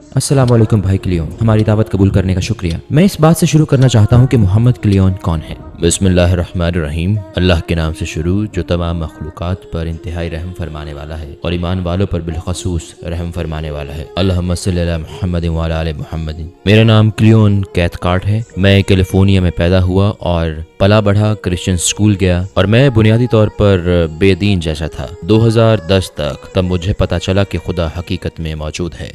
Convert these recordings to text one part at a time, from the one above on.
अस्सलाम वालेकुम भाई क्लियोन, हमारी दावत कबूल करने का शुक्रिया। मैं इस बात से शुरू करना चाहता हूँ कि मोहम्मद क्लियोन कौन है। बिस्मिल्लाहिर्रहमानिर्रहीम। अल्लाह के नाम से शुरू जो तमाम मखलूक़ात पर इंतहाई रहम फरमाने वाला है और ईमान वालों पर बिलखसूस रहम फरमाने वाला है। अल्लाहुम्मा सल्ली अला मुहम्मदिन व अला आलि मुहम्मदिन। मेरा नाम क्लियोन कैथकार्ट है। मैं कैलिफोर्निया में पैदा हुआ और पला बढ़ा, क्रिश्चियन स्कूल गया और मैं बुनियादी तौर पर बेदीन जैसा था 2010 तक। तब मुझे पता चला कि खुदा हकीकत में मौजूद है।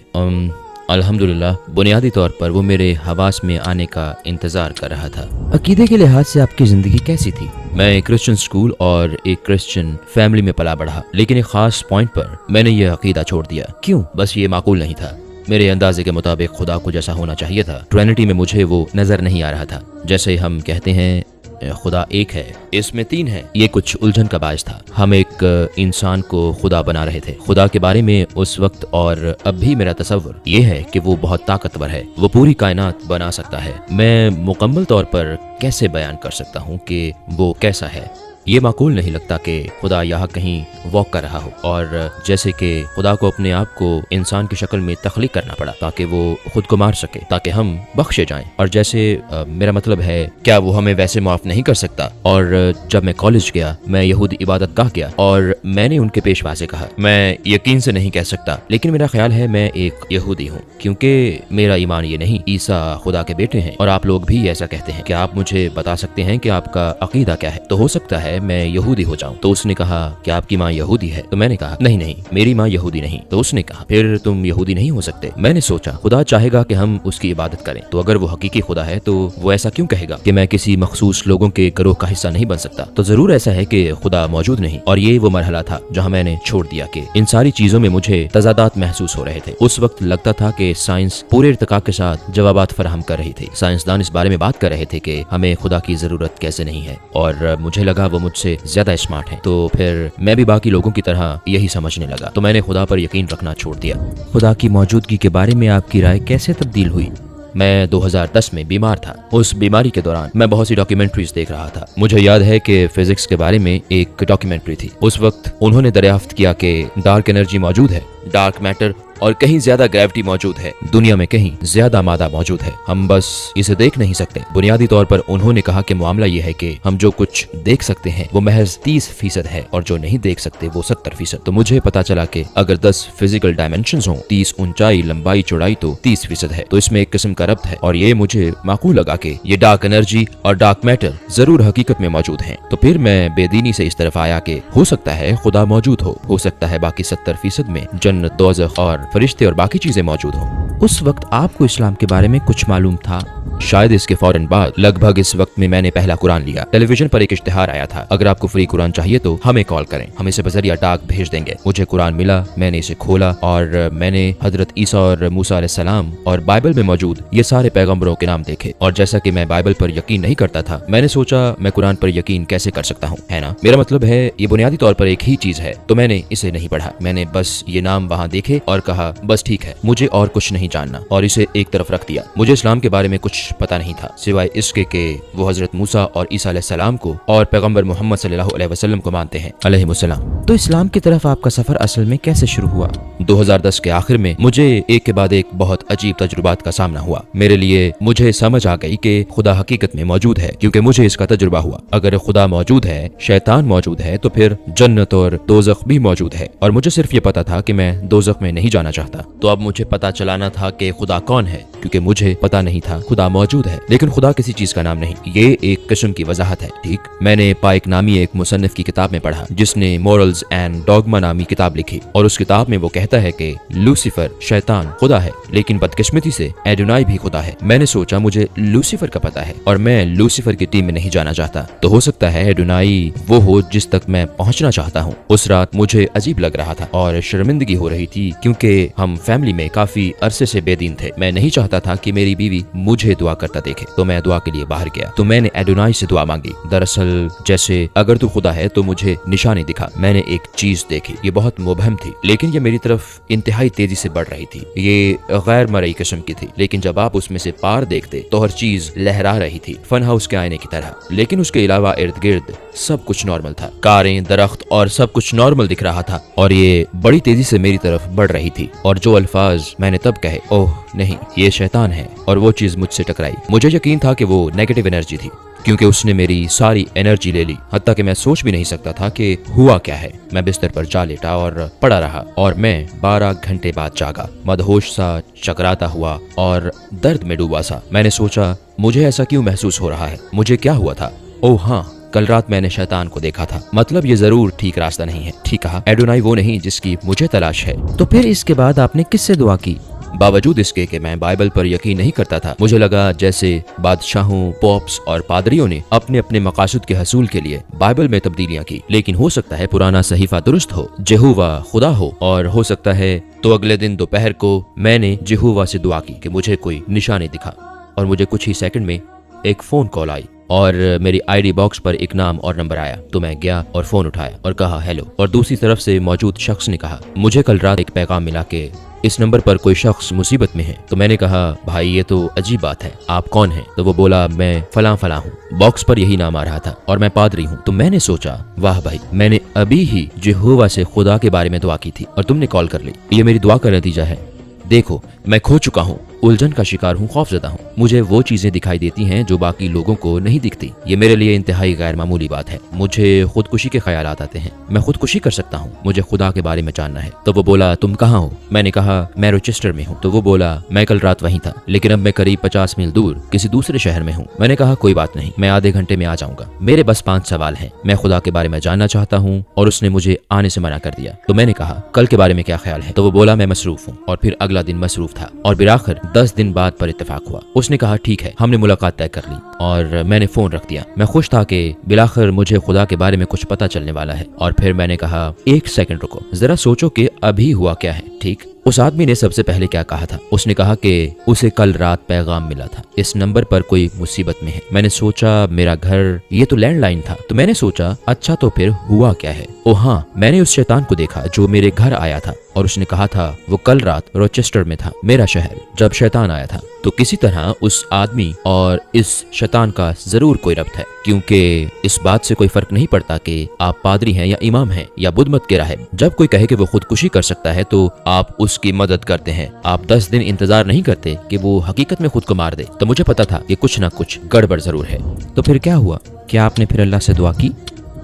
अल्हम्दुलिल्लाह बुनियादी तौर पर वो मेरे हवास में आने का इंतज़ार कर रहा था। अकीदे के लिहाज से आपकी ज़िंदगी कैसी थी? मैं एक क्रिश्चियन स्कूल और एक क्रिश्चियन फैमिली में पला बढ़ा, लेकिन एक ख़ास पॉइंट पर मैंने यह अकीदा छोड़ दिया। क्यों? बस ये माकूल नहीं था। मेरे अंदाजे के मुताबिक खुदा को जैसा होना चाहिए था, ट्रिनिटी में मुझे वो नज़र नहीं आ रहा था। जैसे हम कहते हैं खुदा एक है, इसमें तीन है, ये कुछ उलझन का बायस था। हम एक इंसान को खुदा बना रहे थे। खुदा के बारे में उस वक्त और अब भी मेरा तसव्वुर ये है कि वो बहुत ताकतवर है, वो पूरी कायनात बना सकता है। मैं मुकम्मल तौर पर कैसे बयान कर सकता हूँ कि वो कैसा है? ये माकूल नहीं लगता कि खुदा यहाँ कहीं वॉक कर रहा हो, और जैसे कि खुदा को अपने आप को इंसान की शक्ल में तख्लीक करना पड़ा ताकि वो खुद को मार सके, ताकि हम बख्शे जाएं। और जैसे मेरा मतलब है, क्या वो हमें वैसे माफ नहीं कर सकता? और जब मैं कॉलेज गया, मैं यहूदी इबादत गाह गया और मैंने उनके पेशवा से कहा, मैं यकीन से नहीं कह सकता लेकिन मेरा ख्याल है मैं एक यहूदी हूँ, क्योंकि मेरा ईमान ये नहीं, ईसा खुदा के बेटे हैं और आप लोग भी ऐसा कहते हैं। क्या आप मुझे बता सकते हैं कि आपका अकीदा क्या है? तो हो सकता है मैं यहूदी हो जाऊं। तो उसने कहा कि आपकी माँ यहूदी है? तो मैंने कहा नहीं, मेरी माँ यहूदी नहीं। तो उसने कहा फिर तुम यहूदी नहीं हो सकते। मैंने सोचा खुदा चाहेगा कि हम उसकी इबादत करें, तो अगर वो हकीकी खुदा है तो वो ऐसा क्यों कहेगा कि मैं किसी मखसूस लोगों के गिरोह का हिस्सा नहीं बन सकता? तो जरूर ऐसा है कि खुदा मौजूद नहीं। और ये वो मरहला था जहाँ मैंने छोड़ दिया कि इन सारी चीजों में मुझे तजादात महसूस हो रहे थे। उस वक्त लगता था कि साइंस पूरे इर्तिकाब के साथ जवाबात फराहम कर रही थी। साइंसदान इस बारे में बात कर रहे थे कि हमें खुदा की जरूरत कैसे नहीं है, और मुझे लगा वो मुझसे ज्यादा स्मार्ट है। तो फिर मैं भी बाकी लोगों की तरह यही समझने लगा। तो मैंने खुदा पर यकीन रखना छोड़ दिया। खुदा की मौजूदगी के बारे में आपकी राय कैसे तब्दील हुई? मैं 2010 में बीमार था। उस बीमारी के दौरान मैं बहुत सी डॉक्यूमेंट्रीज देख रहा था। मुझे याद है कि फिजिक्स के बारे में एक डॉक्यूमेंट्री थी। उस वक्त उन्होंने दरियाफ्त किया कि डार्क एनर्जी मौजूद है, डार्क मैटर, और कहीं ज्यादा ग्रेविटी मौजूद है, दुनिया में कहीं ज्यादा मादा मौजूद है, हम बस इसे देख नहीं सकते। बुनियादी तौर पर उन्होंने कहा कि मामला यह है कि हम जो कुछ देख सकते हैं वो महज 30% है और जो नहीं देख सकते वो 70%। तो मुझे पता चला कि अगर 10 फिजिकल डायमेंशंस हों, 30 ऊंचाई, लंबाई, चौड़ाई, तो 30% है। तो इसमें एक किस्म का रब्त है और ये मुझे माकूल लगा कि ये डार्क एनर्जी और डार्क मैटर जरूर हकीकत में मौजूद हैं। तो फिर मैं बेदीनी से इस तरफ आया कि हो सकता है खुदा मौजूद हो सकता है बाकी 70% में जन्नत, दोज़ख और फरिश्ते और बाकी चीजें मौजूद हों। उस वक्त आपको इस्लाम के बारे में कुछ मालूम था? शायद इसके फौरन बाद, लगभग इस वक्त में मैंने पहला कुरान लिया। टेलीविजन पर एक इश्तिहार आया था, अगर आपको फ्री कुरान चाहिए तो हमें कॉल करें, हम इसे बजरिया डाक भेज देंगे। मुझे कुरान मिला, मैंने इसे खोला और मैंने हजरत ईसा और मूसा अलैहिस्सलाम और बाइबल में मौजूद ये सारे पैगंबरों के नाम देखे। और जैसा कि मैं बाइबल पर यकीन नहीं करता था, मैंने सोचा मैं कुरान पर यकीन कैसे कर सकता हूँ, है ना? मेरा मतलब है ये बुनियादी तौर पर एक ही चीज है। तो मैंने इसे नहीं पढ़ा, मैंने बस ये नाम वहाँ देखे और कहा बस ठीक है, मुझे और कुछ नहीं जानना, और इसे एक तरफ रख दिया। मुझे इस्लाम के बारे में कुछ पता नहीं था सिवाय इसके कि वो हजरत मूसा और ईसा अलैहिस्सलाम को और पैगंबर मोहम्मद सल्लल्लाहु अलैहि वसल्लम को मानते हैं अलैहिमुस्सलाम। तो इस्लाम की तरफ आपका सफर असल में कैसे शुरू हुआ? 2010 के आखिर में मुझे एक के बाद एक बहुत अजीब तजुर्बात का सामना हुआ। मेरे लिए मुझे समझ आ गई कि खुदा हकीकत में मौजूद है, क्योंकि मुझे इसका तजुर्बा हुआ। अगर खुदा मौजूद है, शैतान मौजूद है, तो फिर जन्नत और दोज़ख भी मौजूद है। और मुझे सिर्फ ये पता था कि मैं दोज़ख में नहीं जाना चाहता। तो अब मुझे पता चलाना था कि खुदा कौन है, क्योंकि मुझे पता नहीं था खुदा मौजूद है, लेकिन खुदा किसी चीज का नाम नहीं। ये एक किस्म की वजाहत है, ठीक? मैंने पाइक नामी एक मुसन्निफ की किताब में पढ़ा जिसने मॉरल्स एंड डॉगमा नामी किताब लिखी, और उस किताब में वो कहता है कि लूसीफर शैतान खुदा है, लेकिन बदकिस्मती से एडोनाई भी खुदा है। मैंने सोचा मुझे लूसीफर का पता है और मैं लूसीफर की टीम में नहीं जाना चाहता, तो हो सकता है एडोनाई वो हो जिस तक मैं पहुंचना चाहता हूँ। उस रात मुझे अजीब लग रहा था और शर्मिंदगी हो रही थी, क्योंकि हम फैमिली में काफी अरसे से बेदीन थे। मैं नहीं चाहता था कि मेरी बीवी मुझे दुआ करता देखे, तो मैं दुआ के लिए बाहर गया। तो मैंने एडोनाई से दुआ मांगी, दरअसल जैसे अगर तू खुदा है तो मुझे निशानी दिखा। मैंने एक चीज देखी, ये बहुत मुबहम थी, लेकिन ये मेरी तरफ इंतहाई तेजी से बढ़ रही थी। ये गैर मरई किस्म की थी, लेकिन जब आप उसमें से पार देखते तो हर चीज लहरा रही थी, फन हाउस के आईने की तरह। लेकिन उसके अलावा इर्द गिर्द सब कुछ नॉर्मल था, कारें, दरख्त और सब कुछ नॉर्मल दिख रहा था, और ये बड़ी तेजी से मेरी तरफ बढ़ रही थी। और जो अल्फाज मैंने तब कहे, ओह नहीं, ये शैतान है। और वो चीज मुझसे टकराई। मुझे यकीन था कि वो नेगेटिव एनर्जी थी, क्योंकि उसने मेरी सारी एनर्जी ले ली। हत्ता कि मैं सोच भी नहीं सकता था कि हुआ क्या है। मैं बिस्तर पर जा लेटा और पड़ा रहा, और मैं 12 घंटे बाद जागा, मदहोश सा, चकराता हुआ और दर्द में डूबा सा। मैंने सोचा, मुझे ऐसा क्यों महसूस हो रहा है? मुझे क्या हुआ था? ओह हाँ, कल रात मैंने शैतान को देखा था। मतलब ये जरूर ठीक रास्ता नहीं है। ठीक कहा, एडोनाई वो नहीं जिसकी मुझे तलाश है। तो फिर इसके बाद आपने किससे दुआ की? बावजूद इसके कि मैं बाइबल पर यकीन नहीं करता था, मुझे लगा जैसे बादशाहों, पॉप्स और पादरियों ने अपने अपने मकासद के हसूल के लिए बाइबल में तब्दीलियां की। लेकिन हो सकता है पुराना सहीफा दुरुस्त हो, यहोवा खुदा हो, और हो सकता है तो अगले दिन दोपहर को मैंने यहोवा से दुआ की कि मुझे कोई निशानी दिखा, और मुझे कुछ ही सेकंड में एक फोन कॉल आई और मेरी आईडी बॉक्स पर एक नाम और नंबर आया। तो मैं गया और फोन उठाया और कहा हेलो। और दूसरी तरफ से मौजूद शख्स ने कहा, मुझे कल रात एक पैगाम मिला कि इस नंबर पर कोई शख्स मुसीबत में है। तो मैंने कहा, भाई ये तो अजीब बात है, आप कौन हैं? तो वो बोला, मैं फलां फलां हूँ। बॉक्स पर यही नाम आ रहा था और मैं पादरी हूँ। तो मैंने सोचा, वाह भाई, मैंने अभी ही यहोवा से खुदा के बारे में दुआ की थी और तुमने कॉल कर ली। ये मेरी दुआ का नतीजा है। देखो, मैं खो चुका हूँ, उलझन का शिकार हूँ, खौफजदा हूँ। मुझे वो चीजें दिखाई देती हैं जो बाकी लोगों को नहीं दिखती। ये मेरे लिए इंतहाई गैर मामूली बात है। मुझे खुदकुशी के ख्यालात आते हैं। मैं खुदकुशी कर सकता हूँ। मुझे खुदा के बारे में जानना है। तो वो बोला, तुम कहाँ हो? मैंने कहा, मैं रोचेस्टर में हूँ। तो वो बोला, मैं कल रात वहीं था, लेकिन अब मैं करीब 50 मील दूर किसी दूसरे शहर में हूँ। मैंने कहा, कोई बात नहीं, मैं आधे घंटे में आ जाऊंगा। मेरे बस 5 सवाल हैं। मैं खुदा के बारे में जानना चाहता हूँ। और उसने मुझे आने से मना कर दिया। तो मैंने कहा, कल के बारे में क्या ख्याल है? तो वो बोला, मैं मसरूफ हूँ। और फिर अगला दिन मसरूफ था, और बिलाखिर 10 दिन बाद पर इत्तेफाक हुआ। उसने कहा, ठीक है, हमने मुलाकात तय कर ली। और मैंने फोन रख दिया। मैं खुश था कि बिलाखिर मुझे खुदा के बारे में कुछ पता चलने वाला है। और फिर मैंने कहा, एक सेकंड रुको, जरा सोचो कि अभी हुआ क्या है। ठीक, उस आदमी ने सबसे पहले क्या कहा था? उसने कहा कि उसे कल रात पैगाम मिला था, इस नंबर पर कोई मुसीबत में है। मैंने सोचा, मेरा घर, ये तो लैंडलाइन था। तो मैंने सोचा, अच्छा तो फिर हुआ क्या है? ओ हाँ, मैंने उस शैतान को देखा जो मेरे घर आया था, और उसने कहा था वो कल रात रोचेस्टर में था, मेरा शहर, जब शैतान आया था। तो किसी तरह उस आदमी और इस शैतान का जरूर कोई रब्त है, क्योंकि इस बात से कोई फर्क नहीं पड़ता कि आप पादरी हैं या इमाम हैं या बुद्ध मत के राहिब। जब कोई कहे कि वो खुदकुशी कर सकता है तो आप उसकी मदद करते हैं। आप 10 दिन इंतजार नहीं करते कि वो हकीकत में खुद को मार दे। तो मुझे पता था कि कुछ ना कुछ गड़बड़ जरूर है। तो फिर क्या हुआ? क्या आपने फिर अल्लाह से दुआ की?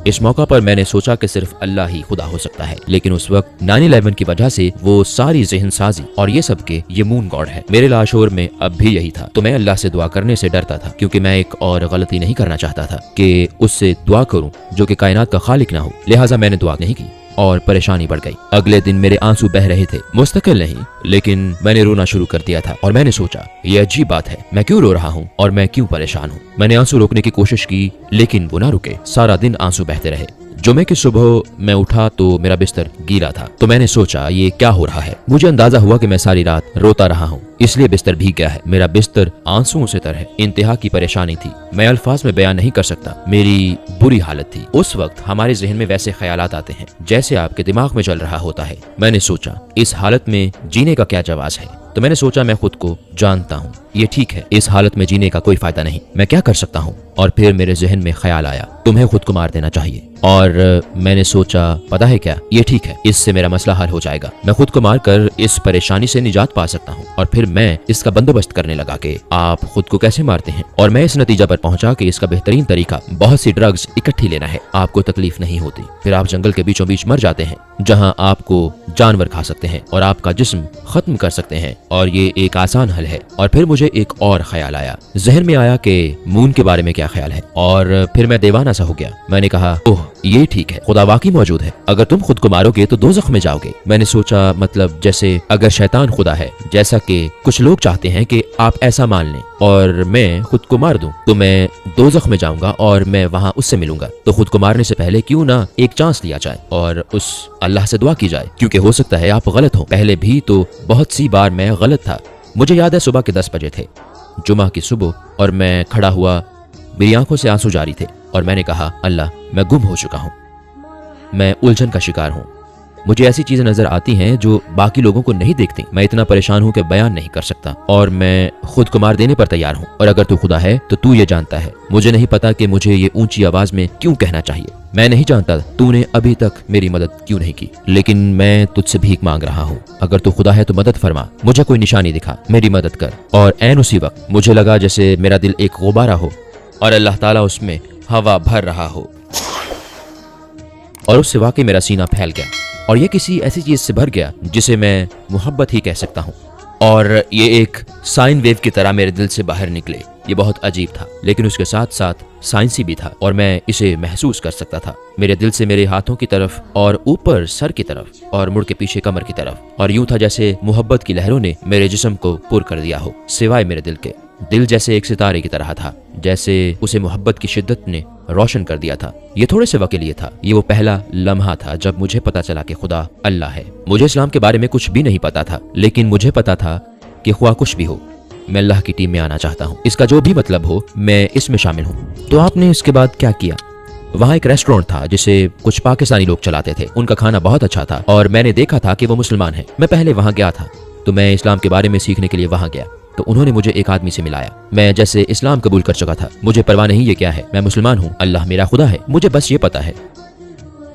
इस मौका पर मैंने सोचा कि सिर्फ अल्लाह ही खुदा हो सकता है। लेकिन उस वक्त 9/11 की वजह से वो सारी ज़हन साजी और ये सब के ये मून गॉड है, मेरे लाशोर में अब भी यही था। तो मैं अल्लाह से दुआ करने से डरता था, क्योंकि मैं एक और गलती नहीं करना चाहता था कि उससे दुआ करूं जो कि कायनात का खालिक ना हो। लिहाजा मैंने दुआ नहीं की और परेशानी बढ़ गई। अगले दिन मेरे आंसू बह रहे थे, मुस्तकिल नहीं, लेकिन मैंने रोना शुरू कर दिया था। और मैंने सोचा, ये अजीब बात है, मैं क्यों रो रहा हूँ और मैं क्यों परेशान हूँ। मैंने आंसू रोकने की कोशिश की, लेकिन वो ना रुके। सारा दिन आंसू बहते रहे। जुमे की सुबह मैं उठा तो मेरा बिस्तर गीला था। तो मैंने सोचा, ये क्या हो रहा है? मुझे अंदाजा हुआ कि मैं सारी रात रोता रहा हूँ, इसलिए बिस्तर भीग गया है। मेरा बिस्तर आंसुओं से तर है। इंतहा की परेशानी थी, मैं अल्फाज में बयान नहीं कर सकता। मेरी बुरी हालत थी। उस वक्त हमारे जहन में वैसे ख्यालात आते हैं जैसे आपके दिमाग में चल रहा होता है। मैंने सोचा, इस हालत में जीने का क्या जवाज है? तो मैंने सोचा, मैं खुद को जानता हूँ, ये ठीक है, इस हालत में जीने का कोई फायदा नहीं, मैं क्या कर सकता हूँ? और फिर मेरे जहन में ख्याल आया, तुम्हें खुद को मार देना चाहिए। और मैंने सोचा, पता है क्या, ये ठीक है, इससे मेरा मसला हल हो जाएगा। मैं खुद को मारकर इस परेशानी से निजात पा सकता हूँ। और फिर मैं इसका बंदोबस्त करने लगा कि आप खुद को कैसे मारते हैं। और मैं इस नतीजा पर पहुंचा कि इसका बेहतरीन तरीका बहुत सी ड्रग्स इकट्ठी लेना है। आपको तकलीफ नहीं होती, फिर आप जंगल के बीचों बीच मर जाते हैं जहाँ आपको जानवर खा सकते हैं और आपका जिस्म खत्म कर सकते हैं। और ये एक आसान हल है। और फिर मुझे एक और ख्याल आया, जहन में आया कि मून के बारे में क्या ख्याल है। और फिर मैं दीवाना सा हो गया। मैंने कहा, ओह ये ठीक है, खुदा वाकई मौजूद है। अगर तुम खुद को मारोगे तो दोज़ख में जाओगे। मैंने सोचा, मतलब जैसे अगर शैतान खुदा है, जैसा कि कुछ लोग चाहते हैं कि आप ऐसा मान लें, और मैं खुद को मार दूं, तो मैं दोज़ख में जाऊंगा और मैं वहां उससे मिलूंगा। तो खुद को मारने से पहले क्यों ना एक चांस लिया जाए और उस अल्लाह से दुआ की जाए, क्योंकि हो सकता है आप गलत हो। पहले भी तो बहुत सी बार मैं गलत था। मुझे याद है सुबह के 10 बजे थे, जुमा की सुबह, और मैं खड़ा हुआ, मेरी आंखों से आंसू जारी थे। और मैंने कहा, अल्लाह, मैं गुम हो चुका हूँ, मैं उलझन का शिकार हूँ। मुझे ऐसी चीजें नजर आती हैं जो बाकी लोगों को नहीं दिखती। मैं इतना परेशान हूँ कि बयान नहीं कर सकता, और मैं खुद को मार देने पर तैयार हूँ। और अगर तू खुदा है तो तू ये जानता है। मुझे नहीं पता कि मुझे ये ऊंची आवाज में क्यों कहना चाहिए। मैं नहीं जानता तूने अभी तक मेरी मदद क्यों नहीं की, लेकिन मैं तुझसे भीख मांग रहा हूँ। अगर तू खुदा है तो मदद फरमा, मुझे कोई निशानी दिखा, मेरी मदद कर। और ऐन उसी वक्त मुझे लगा जैसे मेरा दिल एक गुब्बारा हो और अल्लाह ताला उसमें हवा भर रहा हो, और उससे वाकई मेरा सीना फैल गया और ये किसी ऐसी चीज से भर गया जिसे मैं मोहब्बत ही कह सकता हूँ। और ये एक साइन वेव की तरह मेरे दिल से बाहर निकले। ये बहुत अजीब था, लेकिन उसके साथ साथ साइंसी भी था और मैं इसे महसूस कर सकता था। मेरे दिल से मेरे हाथों की तरफ और ऊपर सर की तरफ और मुड़ के पीछे कमर की तरफ, और यूं था जैसे मोहब्बत की लहरों ने मेरे जिस्म को पुर कर दिया हो, सिवाय मेरे दिल के। दिल जैसे एक सितारे की तरह था, जैसे उसे मोहब्बत की शिद्दत ने रोशन कर दिया था। ये थोड़े से वक्त के लिए था। ये वो पहला लम्हा था जब मुझे पता चला कि खुदा अल्लाह है। मुझे इस्लाम के बारे में कुछ भी नहीं पता था, लेकिन मुझे पता था कि ख्वाह कुछ भी हो, मैं अल्लाह की टीम में आना चाहता हूँ। इसका जो भी मतलब हो, मैं इसमें शामिल हूँ। तो आपने इसके बाद क्या किया? वहाँ एक रेस्टोरेंट था जिसे कुछ पाकिस्तानी लोग चलाते थे। उनका खाना बहुत अच्छा था और मैंने देखा था कि वो मुसलमान है। मैं पहले वहाँ गया था, तो मैं इस्लाम के बारे में सीखने के लिए वहाँ गया। तो उन्होंने मुझे एक आदमी से मिलाया। मैं जैसे इस्लाम कबूल कर चुका था। मुझे परवाह नहीं ये क्या है, मैं मुसलमान हूँ, अल्लाह मेरा खुदा है, मुझे बस ये पता है,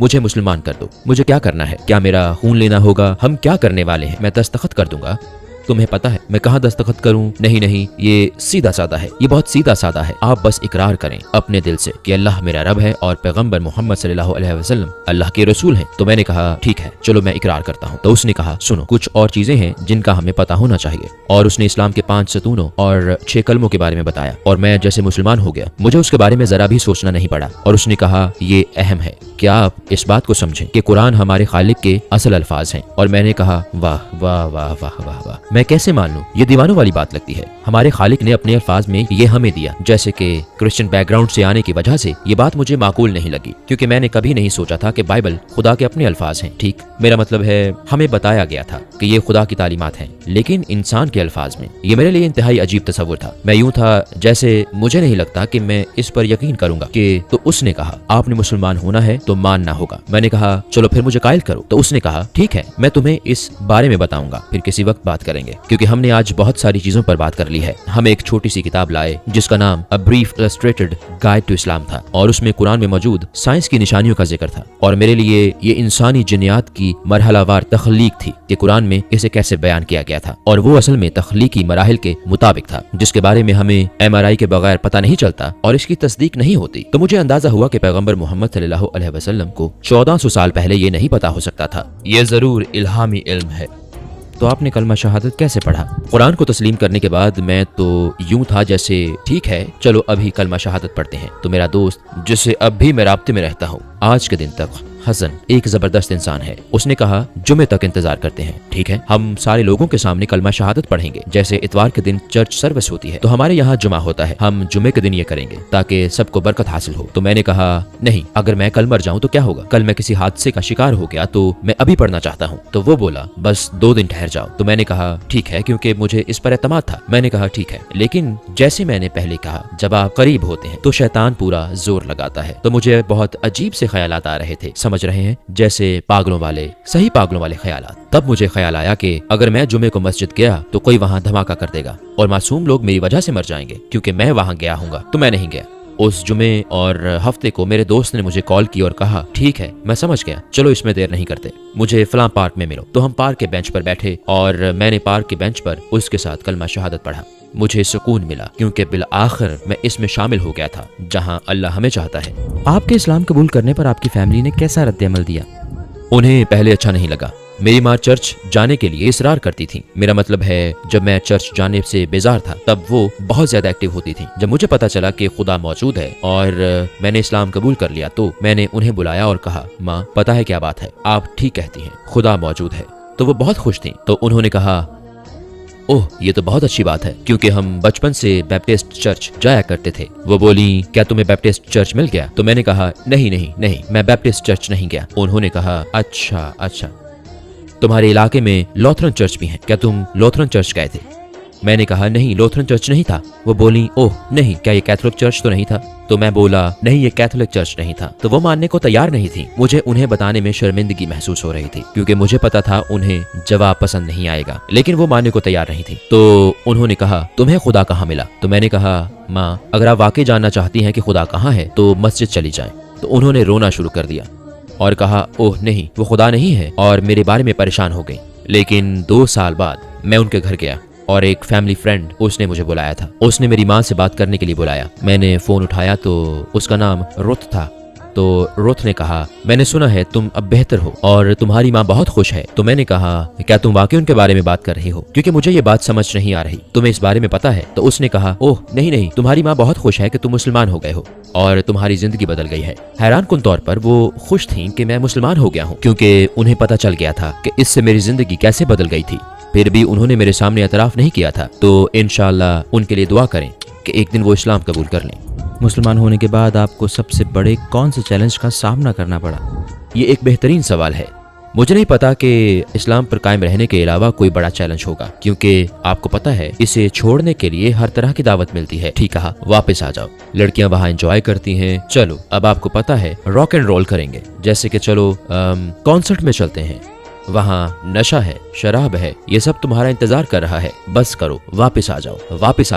मुझे मुसलमान कर दो। मुझे क्या करना है? क्या मेरा खून लेना होगा? हम क्या करने वाले हैं? मैं दस्तखत कर दूंगा। तुम्हें पता है मैं कहाँ दस्तखत करूं? नहीं नहीं, ये सीधा सादा है, ये बहुत सीधा सादा है। आप बस इकरार करें अपने दिल से कि अल्लाह मेरा रब है और पैगंबर मोहम्मद सल्लल्लाहु अलैहि वसल्लम अल्लाह के रसूल हैं। तो मैंने कहा ठीक है, चलो मैं इकरार करता हूँ। तो उसने कहा सुनो, कुछ और चीजें हैं जिनका हमें पता होना चाहिए। और उसने इस्लाम के 5 सतूनों और 6 कलमों के बारे में बताया और मैं जैसे मुसलमान हो गया। मुझे उसके बारे में जरा भी सोचना नहीं पड़ा। और उसने कहा ये अहम है, क्या आप इस बात को समझें कि कुरान हमारे खालिक के असल अल्फाज हैं? और मैंने कहा वाह वाह वाह वाह वाह वाह, मैं कैसे मान लूं? ये दीवानों वाली बात लगती है। हमारे खालिक ने अपने अल्फाज में ये हमें दिया। जैसे कि क्रिश्चियन बैकग्राउंड से आने की वजह से ये बात मुझे माकूल नहीं लगी, क्योंकि मैंने कभी नहीं सोचा था कि बाइबल खुदा के अपने अल्फाज हैं। ठीक, मेरा मतलब है हमें बताया गया था कि ये खुदा की तालीमात हैं, लेकिन इंसान के अल्फाज में। ये मेरे लिए इंतहाई अजीब तस्वुर था। मैं यूं था जैसे मुझे नहीं लगता कि मैं इस पर यकीन करूंगा कि। तो उसने कहा आपने मुसलमान होना है तो मानना होगा। मैंने कहा चलो फिर मुझे कायल करो। तो उसने कहा ठीक है, मैं तुम्हें इस बारे में बताऊंगा, फिर किसी वक्त बात करेंगे, क्योंकि हमने आज बहुत सारी चीजों पर बात कर ली है। हम एक छोटी सी किताब लाए जिसका नाम a brief illustrated guide to Islam था और उसमें कुरान में मौजूद साइंस की निशानियों का जिक्र था। और मेरे लिए ये इंसानी जिन्नियात की मरहलावार तख्लीक थी कि कुरान में इसे कैसे बयान किया गया था, और वो असल में तख्लीकी मराहिल के मुताबिक था, जिसके बारे में हमें MRI के बगैर पता नहीं चलता और इसकी तस्दीक नहीं होती। तो मुझे अंदाजा हुआ कि पैगंबर मोहम्मद सल्लल्लाहु अलैहि वसल्लम को 1400 साल पहले ये नहीं पता हो सकता था। ये जरूर इल्हामी इल्म है। तो आपने कलमा शहादत कैसे पढ़ा? कुरान को तस्लीम करने के बाद मैं तो यूं था जैसे ठीक है चलो अभी कलमा शहादत पढ़ते हैं। तो मेरा दोस्त जिससे अब भी मैं राब्ते में रहता हूँ आज के दिन तक, हसन, एक जबरदस्त इंसान है। उसने कहा जुमे तक इंतजार करते हैं। ठीक है, हम सारे लोगों के सामने कलमा शहादत पढ़ेंगे। जैसे इतवार के दिन चर्च सर्विस होती है तो हमारे यहाँ जुमा होता है, हम जुमे के दिन ये करेंगे ताकि सबको बरकत हासिल हो। तो मैंने कहा नहीं, अगर मैं कल मर जाऊं तो क्या होगा? कल मैं किसी हादसे का शिकार हो गया तो मैं अभी पढ़ना चाहता हूँ। तो वो बोला बस 2 दिन ठहर जाओ। तो मैंने कहा ठीक है, क्योंकि मुझे इस पर एतमाद था। मैंने कहा ठीक है, लेकिन जैसे मैंने पहले कहा जब आप करीब होते हैं तो शैतान पूरा जोर लगाता है। तो मुझे बहुत अजीब से ख्यालात आ रहे थे, समझ रहे हैं, जैसे पागलों वाले, सही पागलों वाले ख्यालात। तब मुझे ख्याल आया कि अगर मैं जुमे को मस्जिद गया तो कोई वहाँ धमाका कर देगा और मासूम लोग मेरी वजह से मर जाएंगे, क्योंकि मैं वहाँ गया हूँगा। तो मैं नहीं गया। उस जुमे और हफ्ते को मेरे दोस्त ने मुझे कॉल की और कहा ठीक है मैं समझ गया, चलो इसमें देर नहीं करते, मुझे फलां पार्क में मिलो। तो हम पार्क के बेंच पर बैठे और मैंने पार्क के बेंच पर उसके साथ कलमा शहादत पढ़ा। मुझे सुकून मिला क्योंकि बिल आखिर मैं इसमें शामिल हो गया था जहाँ अल्लाह हमें चाहता है। आपके इस्लाम कबूल करने पर आपकी फैमिली ने कैसा रद्द-ए-अमल दिया? उन्हें पहले अच्छा नहीं लगा। मेरी माँ चर्च जाने के लिए इसरार करती थी। मेरा मतलब है जब मैं चर्च जाने से बेजार था तब वो बहुत ज्यादा एक्टिव होती थी। जब मुझे पता चला कि खुदा मौजूद है और मैंने इस्लाम कबूल कर लिया तो मैंने उन्हें बुलाया और कहा माँ पता है क्या बात है, आप ठीक कहती हैं, खुदा मौजूद है। तो वो बहुत खुश थी। तो उन्होंने कहा ओह ये तो बहुत अच्छी बात है, क्योंकि हम बचपन से बैप्टिस्ट चर्च जाया करते थे। वो बोली क्या तुम्हें बैप्टिस्ट चर्च मिल गया? तो मैंने कहा नहीं नहीं नहीं, मैं बैप्टिस्ट चर्च नहीं गया। उन्होंने कहा अच्छा अच्छा, तुम्हारे इलाके में लूथरन चर्च भी है, क्या तुम लूथरन चर्च गए थे? मैंने कहा नहीं, लूथरन चर्च नहीं था। वो बोली ओह नहीं, क्या ये कैथोलिक चर्च तो नहीं था? तो मैं बोला नहीं ये कैथोलिक चर्च नहीं था। तो वो मानने को तैयार नहीं थी। मुझे उन्हें बताने में शर्मिंदगी महसूस हो रही थी क्योंकि मुझे पता था उन्हें जवाब पसंद नहीं आएगा, लेकिन वो मानने को तैयार नहीं थी। तो उन्होंने कहा तुम्हें खुदा कहाँ मिला? तो मैंने कहा माँ अगर आप वाकई जानना चाहती हैं कि खुदा कहाँ है तो मस्जिद चली जाएं। तो उन्होंने रोना शुरू कर दिया और कहा, ओह नहीं, वो खुदा नहीं है, और मेरे बारे में परेशान हो गई। लेकिन 2 साल बाद मैं उनके घर गया और एक फैमिली फ्रेंड उसने मुझे बुलाया था। उसने मेरी माँ से बात करने के लिए बुलाया। मैंने फ़ोन उठाया तो उसका नाम रुथ था। तो रुथ ने कहा, मैंने सुना है तुम अब बेहतर हो और तुम्हारी माँ बहुत खुश है। तो मैंने कहा, क्या तुम वाकई उनके बारे में बात कर रही हो, क्योंकि मुझे ये बात समझ नहीं आ रही, तुम्हें इस बारे में पता है? तो उसने कहा, ओह नहीं नहीं, तुम्हारी माँ बहुत खुश है कि तुम मुसलमान हो गए हो और तुम्हारी जिंदगी बदल गई है। हैरान कुन तौर पर वो खुश थी कि मैं मुसलमान हो गया हूँ, क्योंकि उन्हें पता चल गया था कि इससे मेरी जिंदगी कैसे बदल गई थी। फिर भी उन्होंने मेरे सामने एतराफ़ नहीं किया था। तो इंशाअल्लाह उनके लिए दुआ करें कि एक दिन वो इस्लाम कबूल कर लें। मुसलमान होने के बाद आपको सबसे बड़े कौन से चैलेंज का सामना करना पड़ा? ये एक बेहतरीन सवाल है। मुझे नहीं पता कि इस्लाम पर कायम रहने के अलावा कोई बड़ा चैलेंज होगा, क्योंकि आपको पता है इसे छोड़ने के लिए हर तरह की दावत मिलती है। ठीक कहा, वापस आ जाओ, लड़कियां वहाँ एंजॉय करती हैं, चलो अब आपको पता है रॉक एंड रोल करेंगे, जैसे कि चलो कॉन्सर्ट में चलते हैं, वहाँ नशा है, शराब है, ये सब तुम्हारा इंतजार कर रहा है, बस करो, वापस आ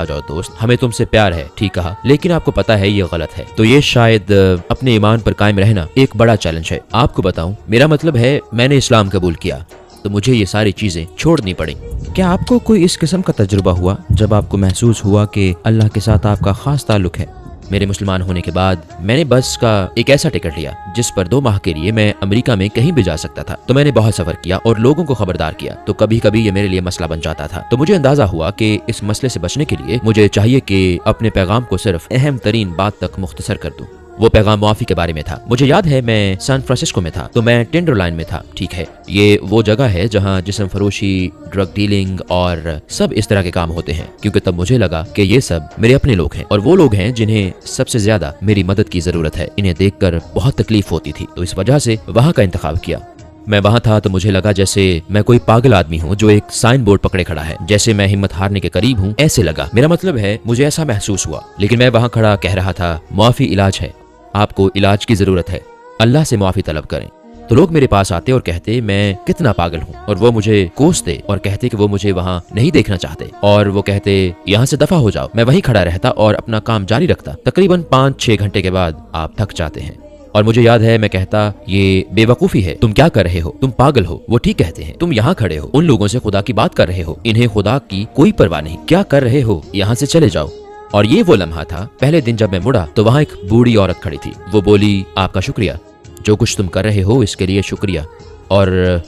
जाओ दोस्त, हमें तुमसे प्यार है। ठीक कहा, लेकिन आपको पता है ये गलत है। तो ये शायद अपने ईमान पर कायम रहना एक बड़ा चैलेंज है। आपको बताऊं, मेरा मतलब है मैंने इस्लाम कबूल किया तो मुझे ये सारी चीजें छोड़नी पड़ी। क्या आपको कोई इस किस्म का तजुर्बा हुआ जब आपको महसूस हुआ कि अल्लाह के साथ आपका खास ताल्लुक है? मेरे मुसलमान होने के बाद मैंने बस का एक ऐसा टिकट लिया जिस पर 2 माह के लिए मैं अमेरिका में कहीं भी जा सकता था। तो मैंने बहुत सफर किया और लोगों को खबरदार किया। तो कभी कभी ये मेरे लिए मसला बन जाता था। तो मुझे अंदाजा हुआ कि इस मसले से बचने के लिए मुझे चाहिए कि अपने पैगाम को सिर्फ अहम तरीन बात तक मुख्तसर कर दूं। वो पैगाम मुआफी के बारे में था। मुझे याद है मैं सैन फ्रांसिस्को में था, तो मैं टेंडरलाइन में था। ठीक है, ये वो जगह है जहाँ जिस्म फरोशी, ड्रग डीलिंग और सब इस तरह के काम होते हैं, क्योंकि तब मुझे लगा कि ये सब मेरे अपने लोग हैं और वो लोग हैं जिन्हें सबसे ज्यादा मेरी मदद की जरूरत है। इन्हें देखकर बहुत तकलीफ होती थी, तो इस वजह से वहाँ का इंतखाब किया। मैं वहाँ था तो मुझे लगा जैसे मैं कोई पागल आदमी हूँ जो एक साइन बोर्ड पकड़े खड़ा है, जैसे मैं हिम्मत हारने के करीब हूँ, ऐसे लगा। मेरा मतलब है मुझे ऐसा महसूस हुआ। लेकिन मैं वहाँ खड़ा कह रहा था, मुआफी इलाज है, आपको इलाज की जरूरत है, अल्लाह से मुआफी तलब करें। तो लोग मेरे पास आते और कहते मैं कितना पागल हूँ, और वो मुझे कोसते और कहते कि वो मुझे वहाँ नहीं देखना चाहते, और वो कहते यहाँ से दफा हो जाओ। मैं वहीं खड़ा रहता और अपना काम जारी रखता। तकरीबन 5-6 घंटे के बाद आप थक जाते हैं और मुझे याद है मैं कहता, ये बेवकूफी है, तुम क्या कर रहे हो, तुम पागल हो। वो ठीक कहते हैं, तुम यहाँ खड़े हो, उन लोगों से खुदा की बात कर रहे हो, इन्हें खुदा की कोई परवाह नहीं, क्या कर रहे हो, यहाँ से चले जाओ। और ये वो लम्हा था पहले दिन जब मैं मुड़ा तो वहाँ एक बूढ़ी औरत खड़ी थी। वो बोली, आपका शुक्रिया, जो कुछ तुम कर रहे हो इसके लिए शुक्रिया। और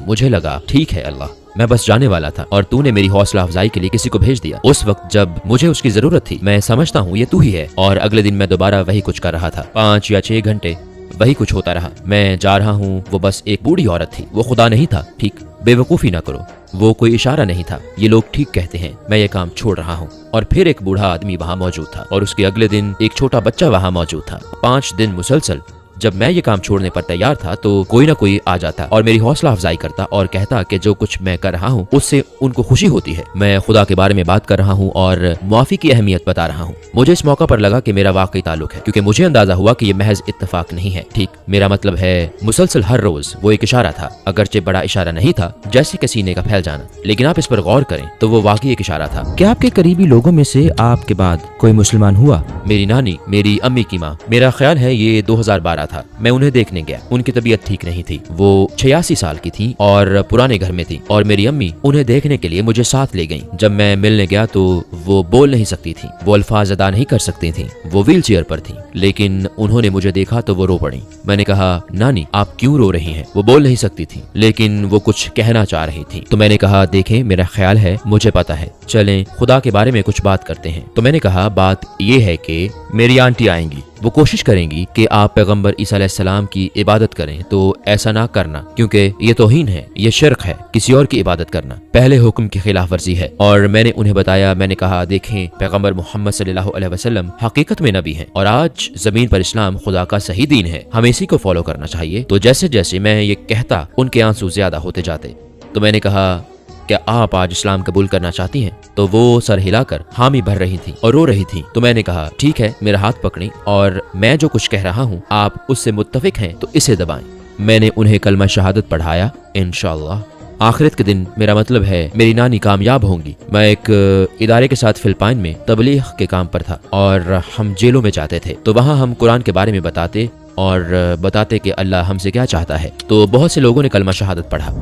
मुझे लगा ठीक है अल्लाह, मैं बस जाने वाला था और तूने मेरी हौसला अफजाई के लिए किसी को भेज दिया उस वक्त जब मुझे उसकी जरूरत थी। मैं समझता हूँ ये तू ही है। और अगले दिन मैं दोबारा वही कुछ कर रहा था। 5 या 6 घंटे वही कुछ होता रहा। मैं जा रहा हूँ, वो बस एक बूढ़ी औरत थी, वो खुदा नहीं था। ठीक, बेवकूफी ना करो, वो कोई इशारा नहीं था। ये लोग ठीक कहते हैं, मैं ये काम छोड़ रहा हूँ। और फिर एक बूढ़ा आदमी वहाँ मौजूद था और उसके अगले दिन एक छोटा बच्चा वहाँ मौजूद था। 5 दिन मुसलसल जब मैं ये काम छोड़ने पर तैयार था तो कोई ना कोई आ जाता और मेरी हौसला अफजाई करता और कहता कि जो कुछ मैं कर रहा हूँ उससे उनको खुशी होती है। मैं खुदा के बारे में बात कर रहा हूँ और मुआफी की अहमियत बता रहा हूँ। मुझे इस मौका पर लगा कि मेरा वाकई ताल्लुक है, क्योंकि मुझे अंदाजा हुआ कि ये महज इत्तेफाक नहीं है। ठीक, मेरा मतलब है मुसलसल हर रोज वो एक इशारा था, अगरचे बड़ा इशारा नहीं था जैसे कि सीने का फैल जाना, लेकिन आप इस पर गौर करें तो वो वाकई एक इशारा था। क्या आपके करीबी लोगों में से आपके बाद कोई मुसलमान हुआ? मेरी नानी, मेरी अम्मी की माँ, मेरा ख्याल है ये 2012 था। मैं उन्हें देखने गया, उनकी तबीयत ठीक नहीं थी, वो 86 साल की थी और पुराने घर में थी, और मेरी अम्मी उन्हें देखने के लिए मुझे साथ ले गईं। जब मैं मिलने गया तो वो बोल नहीं सकती थी, वो अल्फाज अदा नहीं कर सकती थी, वो व्हील चेयर पर थी, लेकिन उन्होंने मुझे देखा तो वो रो पड़ी। मैंने कहा, नानी आप क्यों रो रही हैं? वो बोल नहीं सकती थी लेकिन वो कुछ कहना चाह रही थी। तो मैंने कहा, देखें मेरा ख्याल है मुझे पता है, चलें खुदा के बारे में कुछ बात करते हैं। तो मैंने कहा, बात ये है कि मेरी आंटी आएंगी, वो कोशिश करेंगी कि आप पैगंबर ईसा अलैहिस्सलाम की इबादत करें, तो ऐसा ना करना क्योंकि ये तौहीन है, ये शिर्क है, किसी और की इबादत करना पहले हुक्म की खिलाफ वर्जी है। और मैंने उन्हें बताया, मैंने कहा, देखें पैगंबर मोहम्मद सल्लल्लाहु अलैहि वसल्लम हकीकत में नबी हैं और आज जमीन पर इस्लाम खुदा का सही दीन है, हमें इसी को फॉलो करना चाहिए। तो जैसे जैसे मैं ये कहता उनके आंसू ज्यादा होते जाते। तो मैंने कहा, क्या आप आज इस्लाम कबूल करना चाहती हैं? तो वो सर हिलाकर हामी भर रही थी और रो रही थी। तो मैंने कहा, ठीक है, मेरा हाथ पकड़ी और मैं जो कुछ कह रहा हूँ आप उससे मुत्तफिक हैं तो इसे दबाएं। मैंने उन्हें कलमा शहादत पढ़ाया। इंशाअल्लाह आखिरत के दिन, मेरा मतलब है मेरी नानी कामयाब होंगी। मैं एक इदारे के साथ फिलिपाइन में तबलीग के काम पर था और हम जेलों में जाते थे, तो वहाँ हम कुरान के बारे में बताते اور بتاتے کہ اللہ ہم سے کیا چاہتا ہے، تو بہت سے لوگوں نے کلمہ شہادت پڑھا۔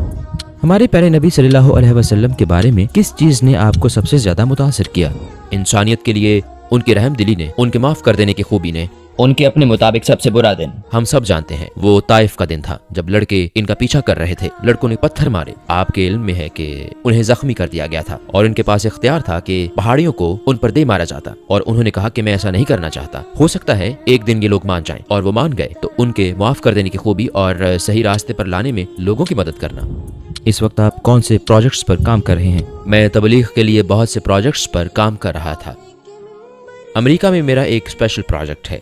ہمارے پیارے نبی صلی اللہ علیہ وسلم کے بارے میں کس چیز نے آپ کو سب سے زیادہ متاثر کیا؟ انسانیت کے لیے ان کی رحم دلی نے، ان کے معاف کر دینے کی خوبی نے۔ ان کے اپنے مطابق سب سے برا دن ہم سب جانتے ہیں وہ طائف کا دن تھا جب لڑکے ان کا پیچھا کر رہے تھے، لڑکوں نے پتھر مارے۔ آپ کے علم میں ہے کہ انہیں زخمی کر دیا گیا تھا اور ان کے پاس اختیار تھا کہ پہاڑیوں کو ان پر دے مارا جاتا، اور انہوں نے کہا کہ میں ایسا نہیں کرنا چاہتا، ہو سکتا ہے ایک دن یہ لوگ مان جائیں، اور وہ مان گئے۔ تو ان کے معاف کر دینے کی خوبی اور صحیح راستے پر لانے میں لوگوں کی مدد کرنا۔ اس وقت آپ کون سے پروجیکٹس پر کام کر رہے ہیں؟ میں تبلیغ کے لیے بہت سے پروجیکٹس پر کام کر رہا تھا۔ امریکہ میں میرا ایک اسپیشل پروجیکٹ ہے،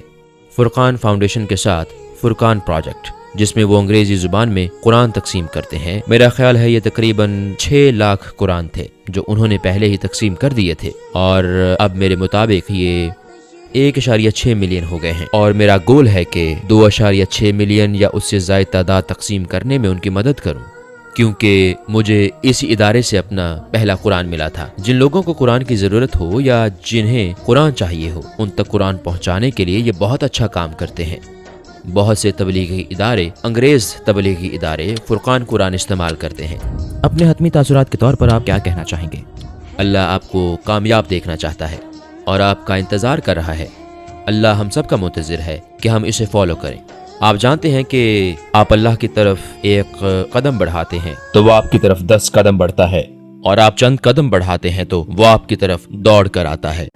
فرقان فاؤنڈیشن کے ساتھ فرقان پروجیکٹ، جس میں وہ انگریزی زبان میں قرآن تقسیم کرتے ہیں۔ میرا خیال ہے یہ تقریباً 6 لاکھ قرآن تھے جو انہوں نے پہلے ہی تقسیم کر دیے تھے، اور اب میرے مطابق یہ 1.6 ملین ہو گئے ہیں، اور میرا گول ہے کہ 2.6 ملین یا اس سے زائد تعداد تقسیم کرنے میں ان کی مدد کروں، کیونکہ مجھے اسی ادارے سے اپنا پہلا قرآن ملا تھا۔ جن لوگوں کو قرآن کی ضرورت ہو یا جنہیں قرآن چاہیے ہو، ان تک قرآن پہنچانے کے لیے یہ بہت اچھا کام کرتے ہیں۔ بہت سے تبلیغی ادارے، انگریز تبلیغی ادارے فرقان قرآن استعمال کرتے ہیں۔ اپنے حتمی تاثرات کے طور پر آپ کیا کہنا چاہیں گے؟ اللہ آپ کو کامیاب دیکھنا چاہتا ہے اور آپ کا انتظار کر رہا ہے۔ اللہ ہم سب کا منتظر ہے کہ ہم اسے فالو کریں۔ آپ جانتے ہیں کہ آپ اللہ کی طرف ایک قدم بڑھاتے ہیں تو وہ آپ کی طرف 10 قدم بڑھتا ہے، اور آپ چند قدم بڑھاتے ہیں تو وہ آپ کی طرف دوڑ کر آتا ہے۔